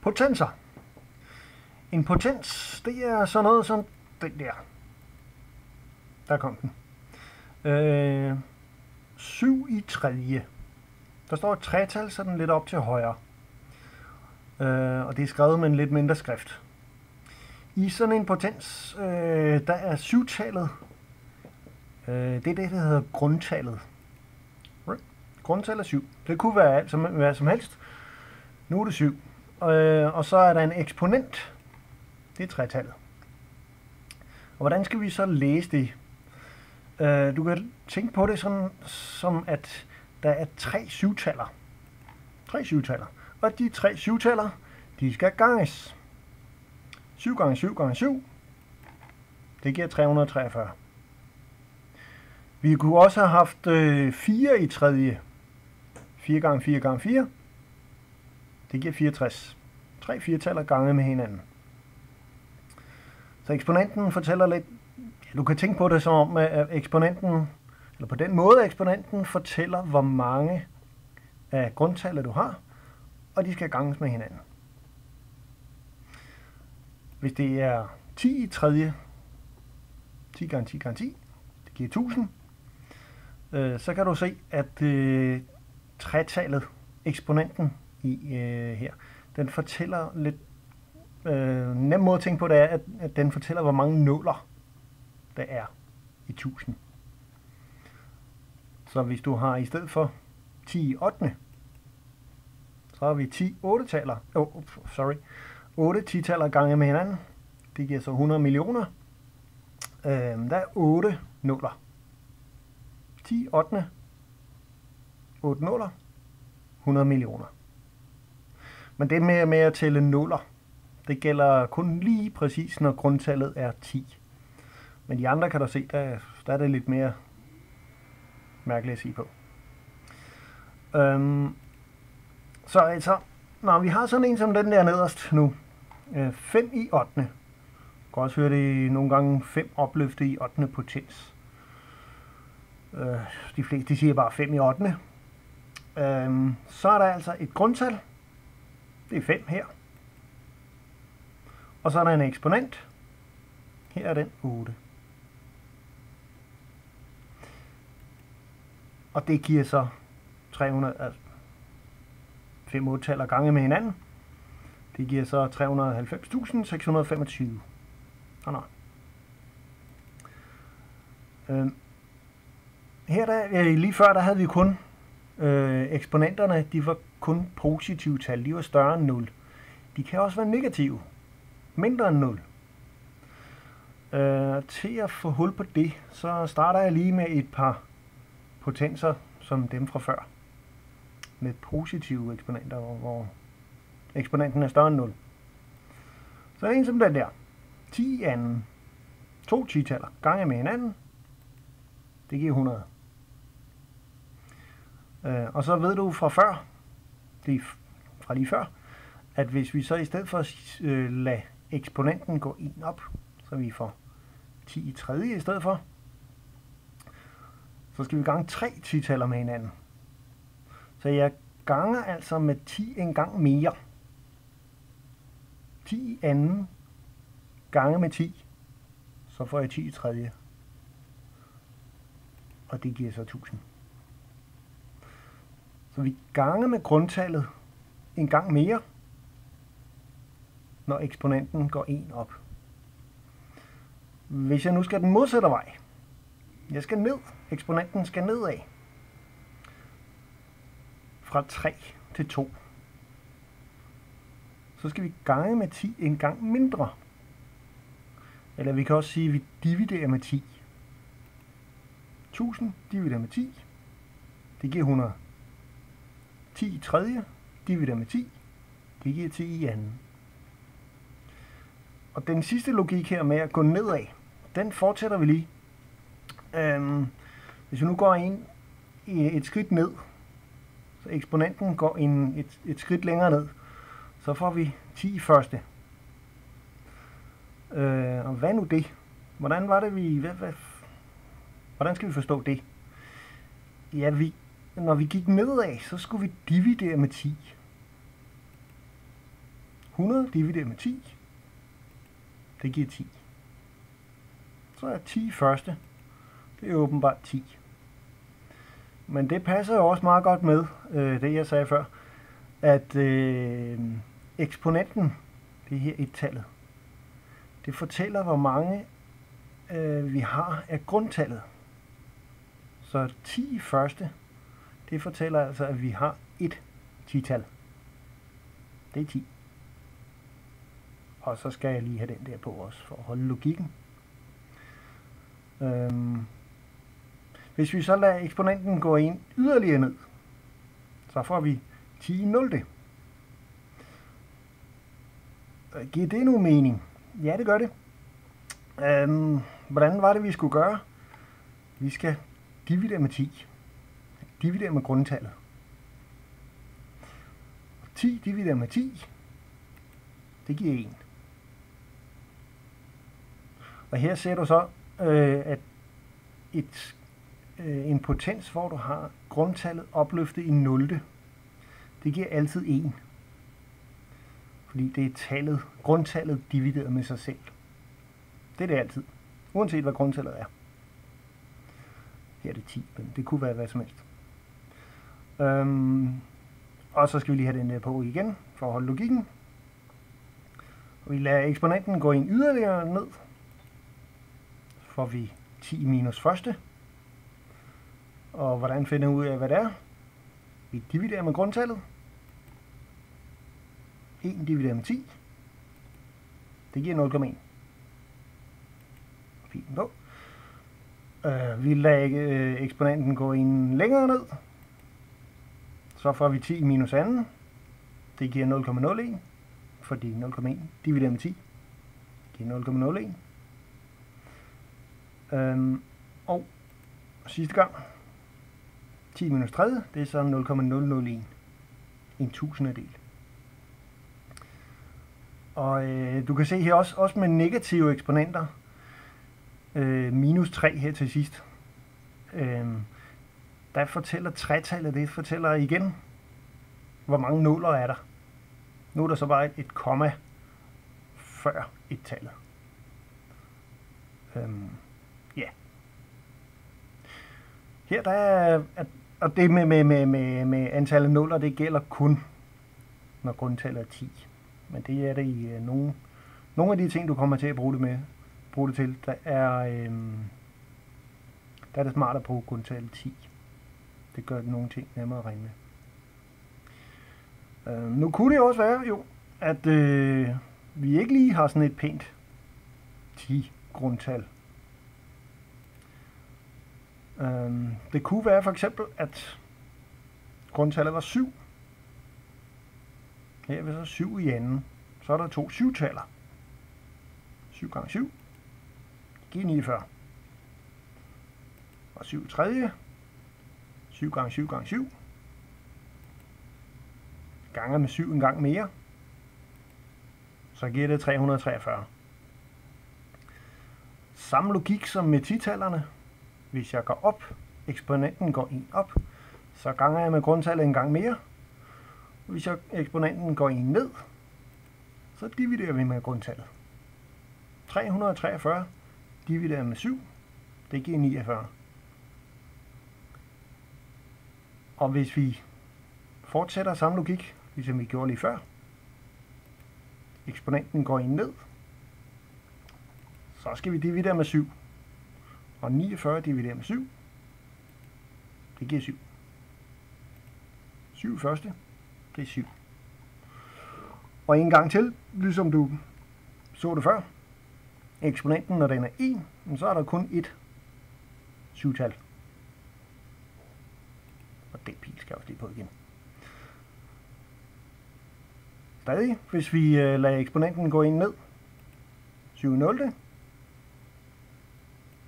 Potenser. En potens, det er sådan noget som den der. Der kom den. 7 i tredje. Der står et tretal sådan lidt op til højre. Og det er skrevet med en lidt mindre skrift. I sådan en potens, der er syvtallet. Det er det, der hedder grundtallet. Grundtallet er 7. Det kunne være alt hvad som helst. Nu er det 7. Og så er der en eksponent. Det er tretallet. Og hvordan skal vi så læse det? Du kan tænke på det sådan, som at der er 3 syvtaller. 3 syvtaller. Og de 3 syvtaller, de skal ganges. 7 gange 7 gange 7. Det giver 343. Vi kunne også have haft 4 i tredje. 4 gange 4 gange 4. Det giver 64. 3 firetaller gange med hinanden. Så eksponenten fortæller lidt. Du kan tænke på det som om, at eksponenten, eller på den måde, eksponenten fortæller, hvor mange af grundtallet du har, og de skal ganges med hinanden. Hvis det er 10 i tredje, 10 gange 10 gange 10, det giver 1000, så kan du se, at tretallet, eksponenten her, den fortæller lidt, nem måde at tænke på det er, at den fortæller, hvor mange nuller der er i 1000. Så hvis du har i stedet for 10 i 8, så har vi 10 8-taller. 8 10-taller gange med hinanden. Det giver så 100 millioner. Der er 8 nuller. 10 8. 8 nuller. 100 millioner. Men det med at tælle nuller, det gælder kun lige præcis, når grundtallet er 10. Men de andre kan du se, der er det lidt mere mærkeligt at sige på. Så altså, når vi har sådan en som den der nederst nu, 5 i 8. Du kan også høre det nogle gange 5 opløfte i 8. potens. De fleste de siger bare 5 i 8. Så er der altså et grundtal. Det er 5 her. Og så er der en eksponent. Her er den 8. Og det giver så 300, altså 5 8-taller gange med hinanden. Det giver så 390.625. Her lige før, der havde vi kun eksponenterne, de var kun positive tal. De var større end 0. De kan også være negative. Mindre end 0. Til at få hul på det, så starter jeg lige med et par potenser som dem fra før. Med positive eksponenter, hvor eksponenten er større end 0. Så er det en som den der. 10 i anden. 2 10-taller gange med hinanden. Det giver 100. Og så ved du fra før, fra lige før, at hvis vi så i stedet for at lade eksponenten gå 1 op, så vi får 10 i tredje i stedet for, så skal vi gange 3 10-taller med hinanden. Så jeg ganger altså med 10 en gang mere. 10 i anden gange med 10, så får jeg 10 i tredje. Og det giver så 1000. Så vi ganger med grundtallet en gang mere, når eksponenten går 1 op. Hvis jeg nu skal den modsatte vej, jeg skal ned, eksponenten skal nedad, fra 3 til 2, så skal vi gange med 10 en gang mindre. Eller vi kan også sige, at vi dividerer med 10. 1000 dividerer med 10, det giver 100. 10 i tredje dividerer med 10, det giver 10 i anden. Og den sidste logik her med at gå nedad, den fortsætter vi lige. Hvis vi nu går ind i et skridt ned, så eksponenten går et skridt længere ned, så får vi 10 i første. Og hvad nu det? Hvordan var det hvordan skal vi forstå det? Ja, når vi gik nedad, så skulle vi dividere med 10. 100 divideret med 10, det giver 10. Så er 10 første, det er åbenbart 10. Men det passer jo også meget godt med det, jeg sagde før, at eksponenten, det her et-tallet, det fortæller, hvor mange vi har af grundtallet. Så 10 første, det fortæller altså, at vi har et 10-tal. Det er 10. Og så skal jeg lige have den der på også, for at holde logikken. Hvis vi så lader eksponenten gå ind yderligere ned, så får vi 10 i 0. Giver det nogen mening? Ja, det gør det. Hvordan var det, vi skulle gøre? Vi skal dividere med 10. Dividere med grundtallet. 10 divideret med 10, det giver 1. Og her ser du så, at en potens, hvor du har grundtallet opløftet i 0, det giver altid 1. Fordi det er tallet, grundtallet divideret med sig selv. Det er det altid, uanset hvad grundtallet er. Her er det 10, men det kunne være hvad som helst. Og så skal vi lige have den der på igen, for at holde logikken. Og vi lader eksponenten gå ind yderligere ned. Så får vi 10 minus første. Og hvordan finder vi ud af, hvad det er? Vi dividerer med grundtallet. 1 divideret med 10. Det giver 0,1. Fint på. Vi lader eksponenten gå ind længere ned. Så får vi 10 minus 2. Det giver 0,01. Fordi 0,1 divideret med 10 giver 0,01. Og sidste gang, 10 minus 3, det er så 0,001. En tusindedel. Og du kan se her også med negative eksponenter, minus 3 her til sidst, der fortæller tretallet, det fortæller igen, hvor mange nuller er der. Nu er der så bare et komma før et-tallet. Ja. Her der er, og det med antallet nuller, det gælder kun, når grundtallet er 10. Men det er det i nogle af de ting, du kommer til at bruge det til, der er det smart at bruge grundtallet 10. Det gør nogle ting nemmere at regne med. Nu kunne det også være, jo, at vi ikke lige har sådan et pænt 10-grundtal. Det kunne være for eksempel, at grundtallet var 7. Her er vi så 7 i anden. Så er der 2 syvtaller. 7 gange 7 giver 49. Og 7 i tredje. 7 gange 7 gange 7. Ganger med 7 en gang mere. Så giver det 343. Samme logik som med 10-tallerne. Hvis jeg går op, eksponenten går ind op, så ganger jeg med grundtallet en gang mere. Hvis eksponenten går ind ned, så dividerer vi med grundtallet. 343 divideret med 7, det giver 49. Og hvis vi fortsætter samme logik, ligesom vi gjorde lige før, eksponenten går ind ned, så skal vi dividere med 7. Og 49 divideret med 7, det giver 7. 7 første, det er 7. Og en gang til, ligesom du så det før, eksponenten, når den er 1, så er der kun et syvtal. Og den pil skal også lige på igen. Stadig, hvis vi lader eksponenten gå ind ned, 7 i 0,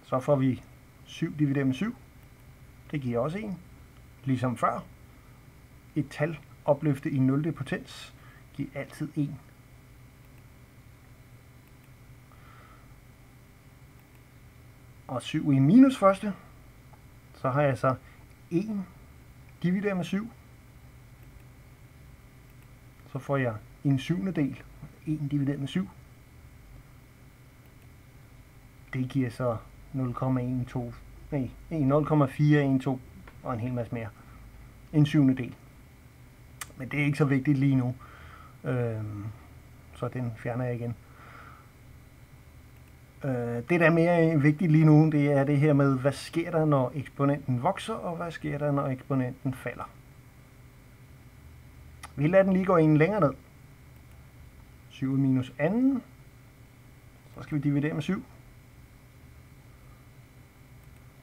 så får vi 7 divideret med 7. Det giver også 1. Ligesom før. Et tal opløftet i 0. potens giver altid 1. Og 7 i minus første. Så har jeg så 1 divideret med 7. Så får jeg en syvendedel 1 divideret med 7. Det giver så 0,412 og en hel masse mere. En 7/del. Men det er ikke så vigtigt lige nu. Så den fjerner jeg igen. Det, der er mere vigtigt lige nu, det er det her med, hvad sker der, når eksponenten vokser, og hvad sker der, når eksponenten falder. Vi lader den lige gå en længere ned. 7 minus 2. Så skal vi dividere med 7.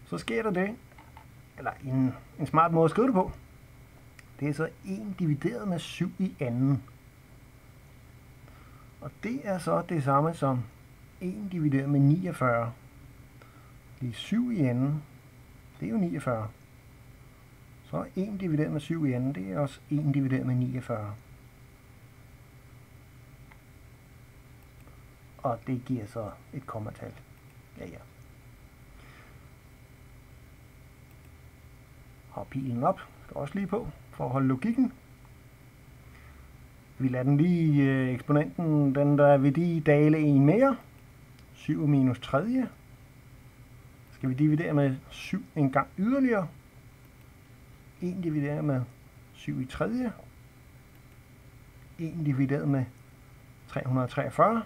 Så sker der det, eller en smart måde at skrive det på. Det er så 1 divideret med 7 i anden. Og det er så det samme som 1 divideret med 49. Det er 7 i anden. Det er jo 49. Så 1 divideret med 7 i anden, det er også 1 divideret med 49. Og det giver så et kommatal. Ja. Og pilen op skal også lige på, for at holde logikken. Vi lader den lige eksponenten, den der vil de dale en mere. 7 minus 3. Skal vi dividere med 7 en gang yderligere. 1 divideret med 7 i 3. 1 divideret med 343.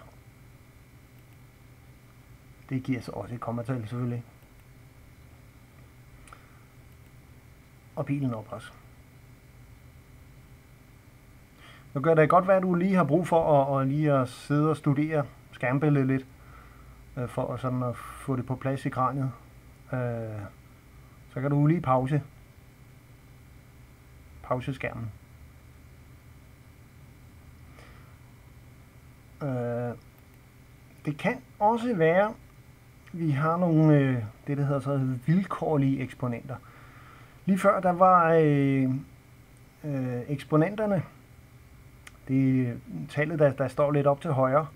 Det giver så også et kommatal selvfølgelig. Og pilen op også. Nu gør det godt være, at du lige har brug for at lige at sidde og studere skærmbilledet lidt, for sådan at få det på plads i kraniet. Så kan du lige pause skærmen. Det kan også være, vi har nogle det der hedder så vilkårlige eksponenter. Lige før der var eksponenterne, det tallet der står lidt op til højre,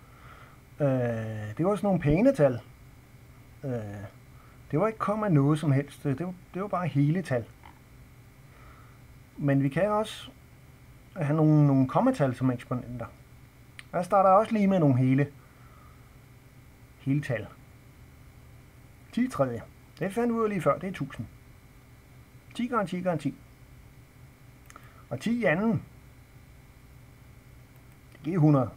det var sådan nogle pæne tal. Det var ikke komma noget som helst, det var bare hele tal. Men vi kan også have nogle kommatal som eksponenter. Jeg starter også lige med nogle hele tal. 10 tredje. Det fandt vi ud af lige før, det er 1000. 10 gange 10 gange 10. Og 10 i anden, det giver 100.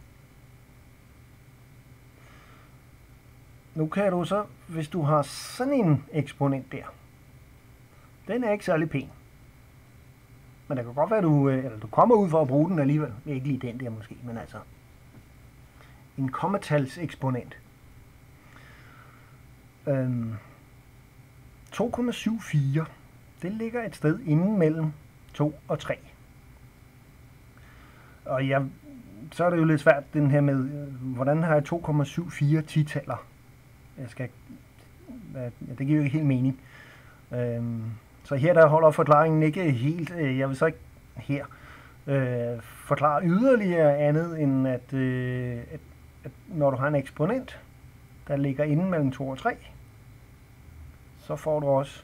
Nu kan du så, hvis du har sådan en eksponent der, den er ikke særlig pæn. Men det kan godt være, at du kommer ud for at bruge den alligevel. Ikke lige den der måske, men altså en kommatalseksponent. 2,74, det ligger et sted inden mellem 2 og 3. Og så er det jo lidt svært den her med, hvordan har jeg 2,74 10-taller? Det giver jo ikke helt mening. Så her der holder forklaringen ikke helt. Jeg vil så ikke her forklare yderligere andet end at når du har en eksponent, der ligger inden mellem 2 og 3, så får du også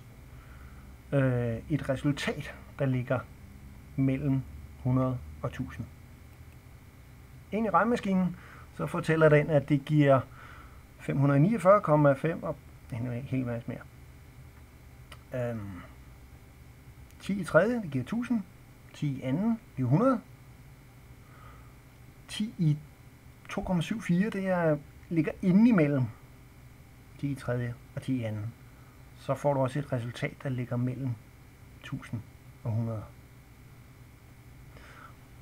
et resultat, der ligger mellem 100 og 1000. Ind i regnemaskinen, så fortæller den, at det giver 549,5 og en hel masse mere. 10 i tredje, det giver 1000. 10 i anden, det giver 100. 10 i 2,74, det ligger inde imellem 10 i tredje og 10 i anden. Så får du også et resultat, der ligger mellem 1000 og 100.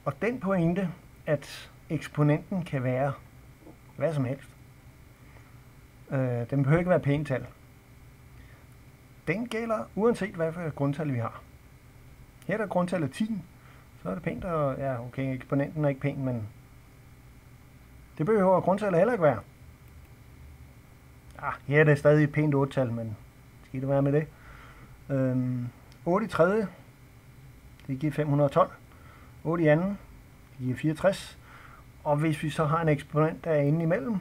Og den pointe, at eksponenten kan være hvad som helst, den behøver ikke være pæntal. Den gælder uanset hvad for grundtal vi har. Her er der grundtallet 10, så er det pænt, og ja, okay, eksponenten er ikke pæn, men det behøver grundtallet heller ikke være. Her er det stadig et pænt 8-tal, men skal det være med det. 8 i tredje, det giver 512. 8 i anden, det giver 64. Og hvis vi så har en eksponent, der er inde imellem,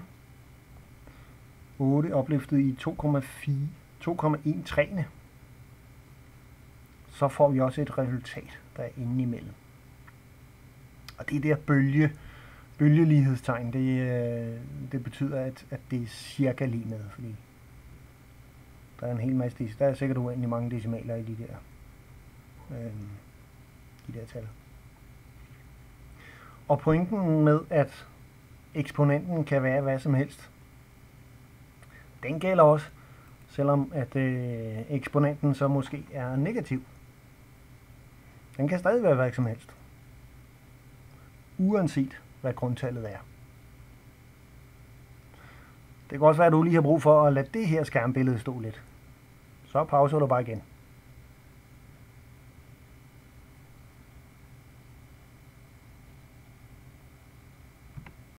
8 opløftet i 2,13, så får vi også et resultat, der er inde imellem. Og det er der bølge, bølgelighedstegn, det betyder, at det er cirka lige med, fordi der er en hel masse, der er sikkert uendelig mange decimaler i de der tal. Og pointen med, at eksponenten kan være hvad som helst, den gælder også, selvom at eksponenten så måske er negativ. Den kan stadig være hvad som helst, uanset hvad grundtallet er. Det kan også være, at du lige har brug for at lade det her skærmbillede stå lidt. Så pauser du bare igen.